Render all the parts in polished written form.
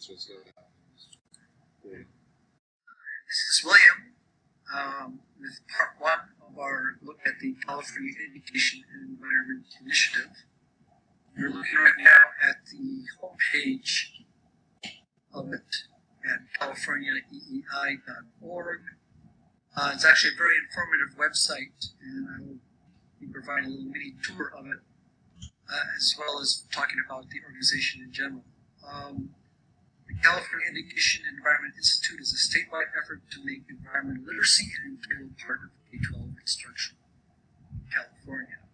This is William with part one of our look at the California Education and Environment Initiative. We're looking right now at the homepage of it at californiaeei.org. It's actually a very informative website, and I will be providing a little mini tour of it, as well as talking about the organization in general. The California Education and Environment Institute is a statewide effort to make environmental literacy an integral part of K-12 instruction in California.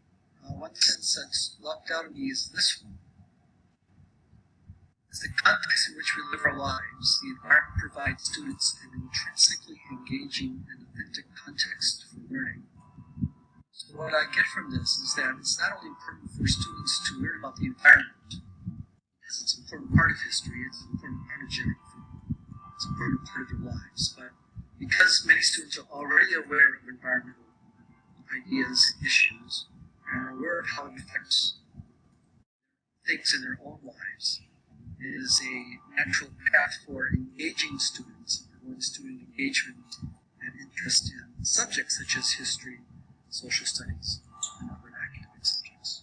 One sentence that's locked out of me is this one. As the context in which we live our lives, the environment provides students an intrinsically engaging and authentic context for learning. So what I get from this is that it's not only important for students to learn about the environment, because it's an important part of history, it's an important part of geography, it's an important part of their lives, but because many students are already aware of environmental ideas and issues, and are aware of how it affects things in their own lives, it is a natural path for engaging students, and promoting student engagement and interest in subjects such as history, social studies, and other academic subjects.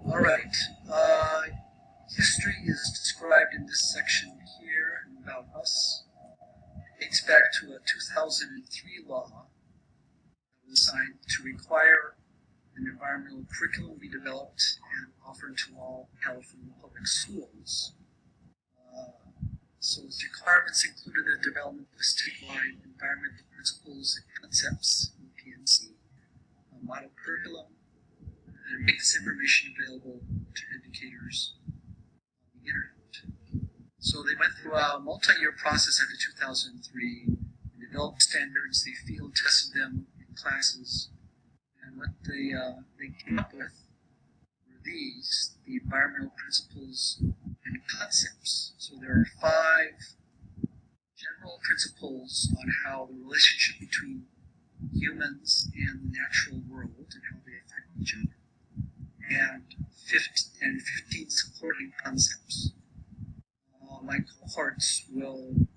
All right, history is described in this section here and About Us. It dates back to a 2003 law that was signed to require an environmental curriculum be developed and offered to all California public schools. So its requirements included the development of statewide environmental principles and concepts in PNC, a model curriculum, and make this information available to educators on the internet. So they went through a multi-year process after 2003 and developed standards. They field tested them in classes, and what they came up with were these: the environmental principles and concepts. So there are 5 general principles on how the relationship between humans and the natural world and how they affect each other, and 15 supporting concepts. My cohorts will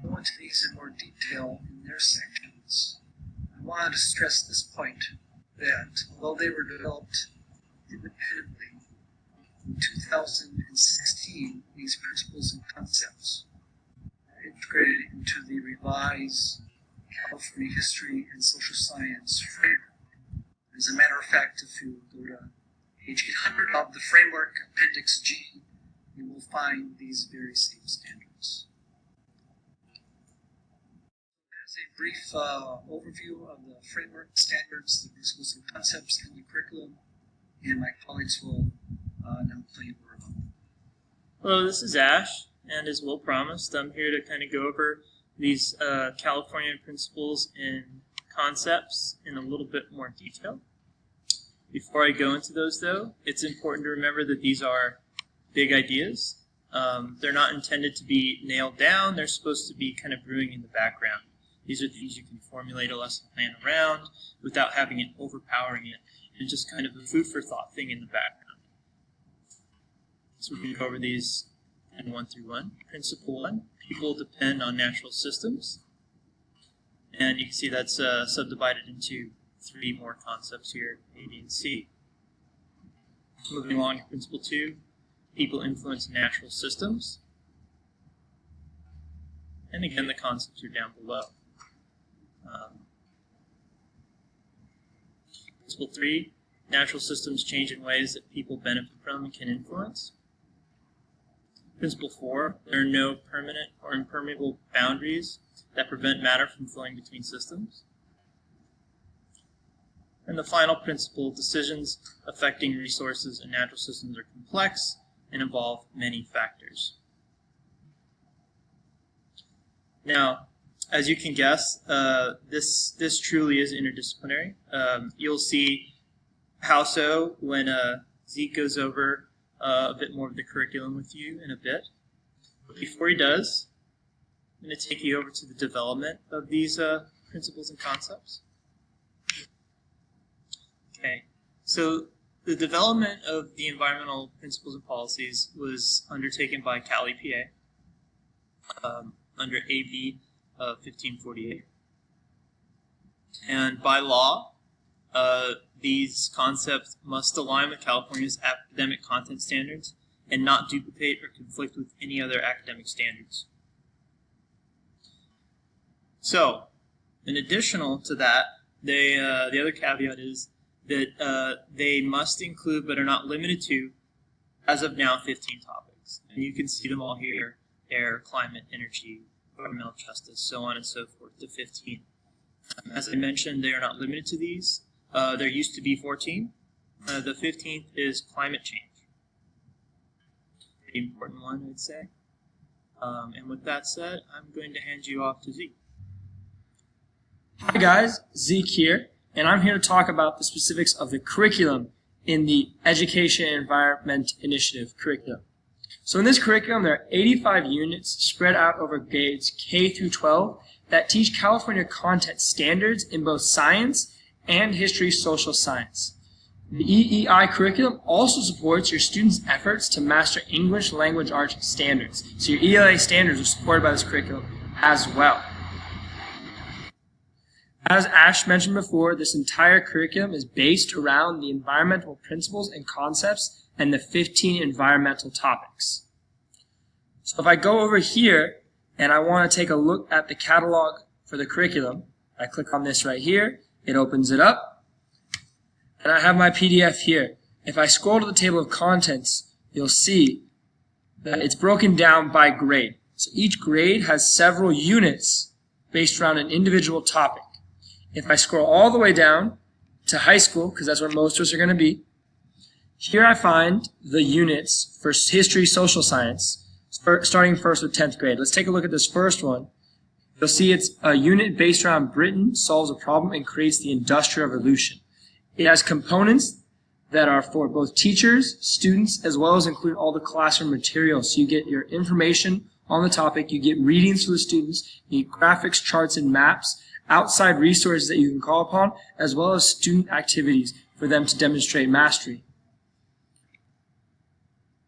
go into these in more detail in their sections. I wanted to stress this point that although they were developed independently, in 2016, these principles and concepts are integrated into the revised California History and Social Science framework. As a matter of fact, if you go to page 800 of the framework, Appendix G, you will find these very same standards. As a brief overview of the framework, standards, the principles and concepts, and the curriculum, and my colleagues will now tell you more about them. Hello, this is Ash, and as Will promised, I'm here to kind of go over these California principles and concepts in a little bit more detail. Before I go into those, though, it's important to remember that these are big ideas. They're not intended to be nailed down. They're supposed to be kind of brewing in the background. These are things you can formulate a lesson plan around without having it overpowering it, and just kind of a food for thought thing in the background. So we can go over these in 1 through 1. Principle 1, people depend on natural systems. And you can see that's subdivided into 3 more concepts here, A, B, and C. Moving along to Principle 2, people influence natural systems. And again, the concepts are down below. Principle 3, natural systems change in ways that people benefit from and can influence. Principle 4, there are no permanent or impermeable boundaries that prevent matter from flowing between systems. And the final principle, decisions affecting resources and natural systems are complex and involve many factors. Now, as you can guess, this truly is interdisciplinary. You'll see how so when Zeke goes over a bit more of the curriculum with you in a bit. But before he does, I'm going to take you over to the development of these principles and concepts. Okay, so The development of the environmental principles and policies was undertaken by Cal EPA under AB 1548. And by law, these concepts must align with California's academic content standards and not duplicate or conflict with any other academic standards. So, in addition to that, the other caveat is that they must include, but are not limited to, as of now, 15 topics. And you can see them all here: air, climate, energy, environmental justice, so on and so forth, to 15. As I mentioned, they are not limited to these. There used to be 14. The 15th is climate change. Pretty important one, I'd say. And with that said, I'm going to hand you off to Zeke. Hi guys, Zeke here, and I'm here to talk about the specifics of the curriculum in the Education and Environment Initiative curriculum. So in this curriculum, there are 85 units spread out over grades K through 12 that teach California content standards in both science and history social science. The EEI curriculum also supports your students' efforts to master English language arts standards. So your ELA standards are supported by this curriculum as well. As Ash mentioned before, this entire curriculum is based around the environmental principles and concepts and the 15 environmental topics. So if I go over here and I want to take a look at the catalog for the curriculum, I click on this right here, it opens it up, and I have my PDF here. If I scroll to the table of contents, you'll see that it's broken down by grade. So each grade has several units based around an individual topic. If I scroll all the way down to high school, because that's where most of us are going to be, here I find the units for history, social science, starting first with 10th grade. Let's take a look at this first one. You'll see it's a unit based around Britain solves a problem and creates the Industrial Revolution. It has components that are for both teachers, students, as well as include all the classroom materials. So you get your information on the topic, you get readings for the students, you get graphics, charts, and maps, outside resources that you can call upon, as well as student activities for them to demonstrate mastery.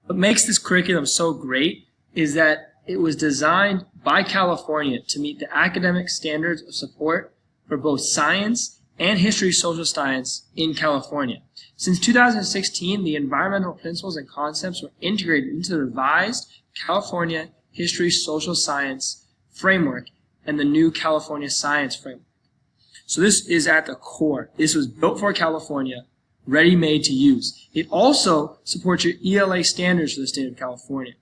What makes this curriculum so great is that it was designed by California to meet the academic standards of support for both science and history social science in California. Since 2016, the environmental principles and concepts were integrated into the revised California History Social Science Framework and the new California Science Framework. So this is at the core. This was built for California, ready-made to use. It also supports your ELA standards for the state of California.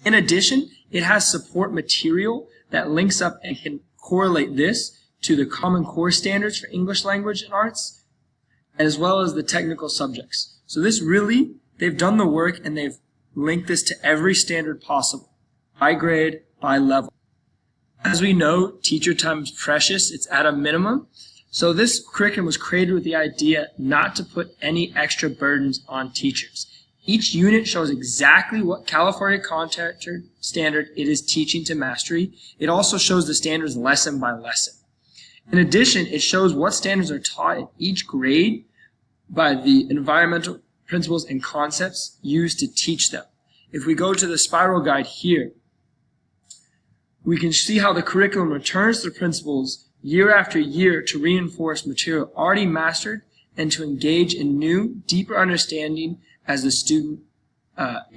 In addition, it has support material that links up and can correlate this to the Common Core standards for English language and arts, as well as the technical subjects. So this really, they've done the work and they've linked this to every standard possible, by grade, by level. As we know, teacher time is precious. It's at a minimum. So this curriculum was created with the idea not to put any extra burdens on teachers. Each unit shows exactly what California content standard it is teaching to mastery. It also shows the standards lesson by lesson. In addition, it shows what standards are taught in each grade by the environmental principles and concepts used to teach them. If we go to the spiral guide here, we can see how the curriculum returns to the principles year after year to reinforce material already mastered and to engage in new, deeper understanding as the student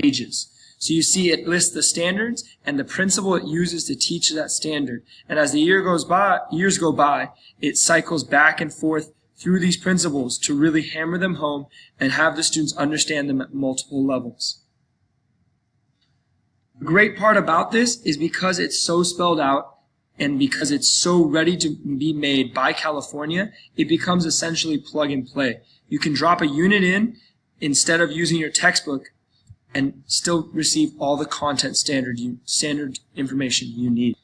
ages. So you see it lists the standards and the principle it uses to teach that standard. And as the years go by, it cycles back and forth through these principles to really hammer them home and have the students understand them at multiple levels. The great part about this is because it's so spelled out and because it's so ready to be made by California, it becomes essentially plug and play. You can drop a unit in instead of using your textbook and still receive all the content standard information you need.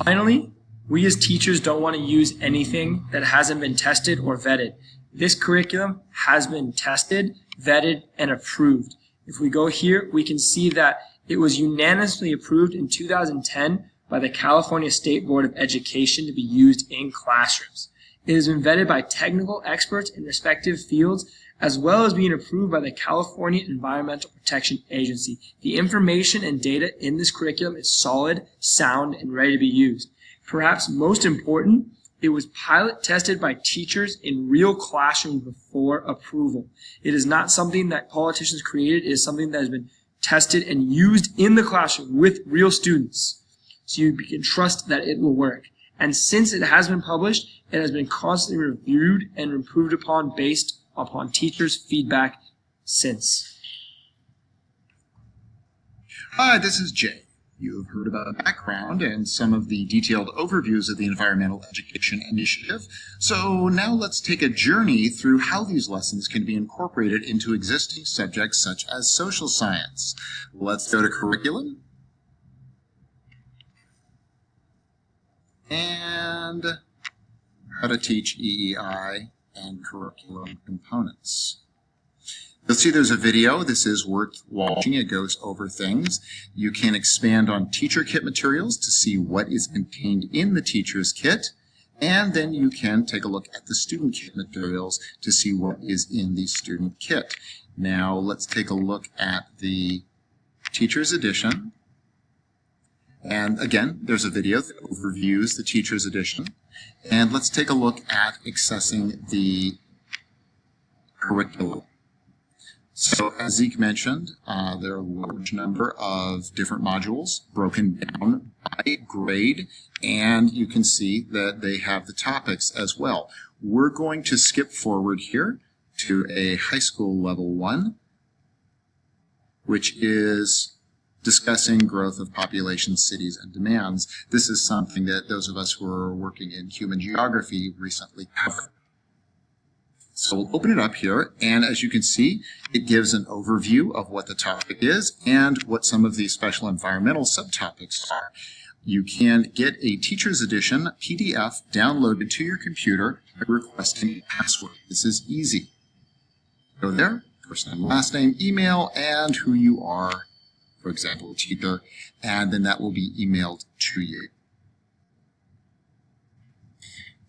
Finally, we as teachers don't want to use anything that hasn't been tested or vetted. This curriculum has been tested, vetted, and approved. If we go here, we can see that it was unanimously approved in 2010 by the California State Board of Education to be used in classrooms. It has been vetted by technical experts in respective fields, as well as being approved by the California Environmental Protection Agency. The information and data in this curriculum is solid, sound, and ready to be used. Perhaps most important, it was pilot tested by teachers in real classrooms before approval. It is not something that politicians created. It is something that has been tested and used in the classroom with real students. So you can trust that it will work. And since it has been published, it has been constantly reviewed and improved upon based upon teachers' feedback since. Hi, this is Jay. You have heard about the background and some of the detailed overviews of the Environmental Education Initiative. So now let's take a journey through how these lessons can be incorporated into existing subjects such as social science. Let's go to curriculum. And how to teach EEI and curriculum components. You'll see there's a video. This is worth watching. It goes over things. You can expand on teacher kit materials to see what is contained in the teacher's kit. And then you can take a look at the student kit materials to see what is in the student kit. Now let's take a look at the teacher's edition. And again, there's a video that overviews the teacher's edition. And let's take a look at accessing the curriculum. So as Zeke mentioned, there are a large number of different modules broken down by grade, and you can see that they have the topics as well. We're going to skip forward here to a high school level 1, which is discussing growth of population, cities, and demands. This is something that those of us who are working in human geography recently covered. So we'll open it up here, and as you can see, it gives an overview of what the topic is and what some of the special environmental subtopics are. You can get a teacher's edition PDF downloaded to your computer by requesting a password. This is easy. Go there, first name, last name, email, and who you are, for example, teacher, and then that will be emailed to you.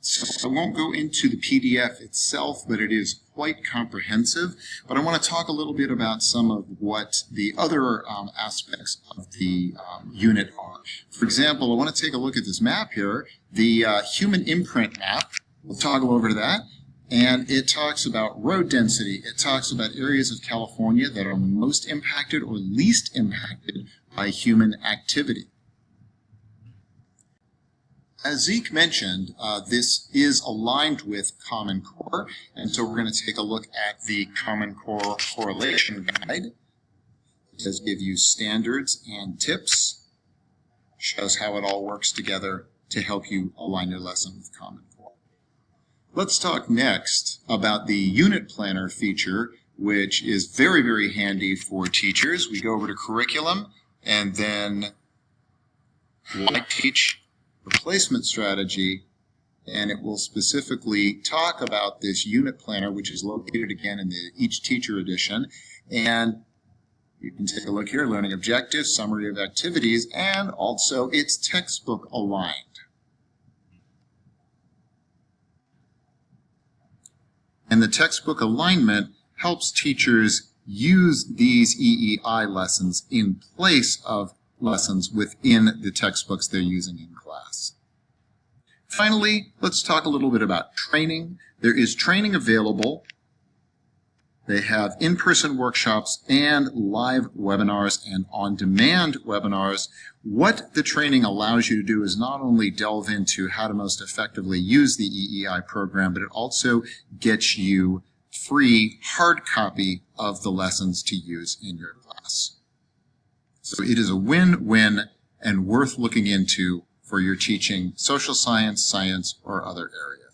So I won't go into the PDF itself, but it is quite comprehensive. But I want to talk a little bit about some of what the other aspects of the unit are. For example, I want to take a look at this map here, the human imprint map. We'll toggle over to that. And it talks about road density. It talks about areas of California that are most impacted or least impacted by human activity. As Zeke mentioned, this is aligned with Common Core, and so we're going to take a look at the Common Core Correlation Guide. It does give you standards and tips, shows how it all works together to help you align your lesson with Common Core. Let's talk next about the Unit Planner feature, which is very, very handy for teachers. We go over to Curriculum, and then Why Teach Replacement Strategy, and it will specifically talk about this unit planner, which is located again in the Each Teacher edition. And you can take a look here, learning objectives, summary of activities, and also it's textbook aligned. And the textbook alignment helps teachers use these EEI lessons in place of lessons within the textbooks they're using in class. Finally, let's talk a little bit about training. There is training available. They have in-person workshops and live webinars and on-demand webinars. What the training allows you to do is not only delve into how to most effectively use the EEI program, but it also gets you free hard copy of the lessons to use in your class. So it is a win-win and worth looking into for your teaching social science, science, or other areas.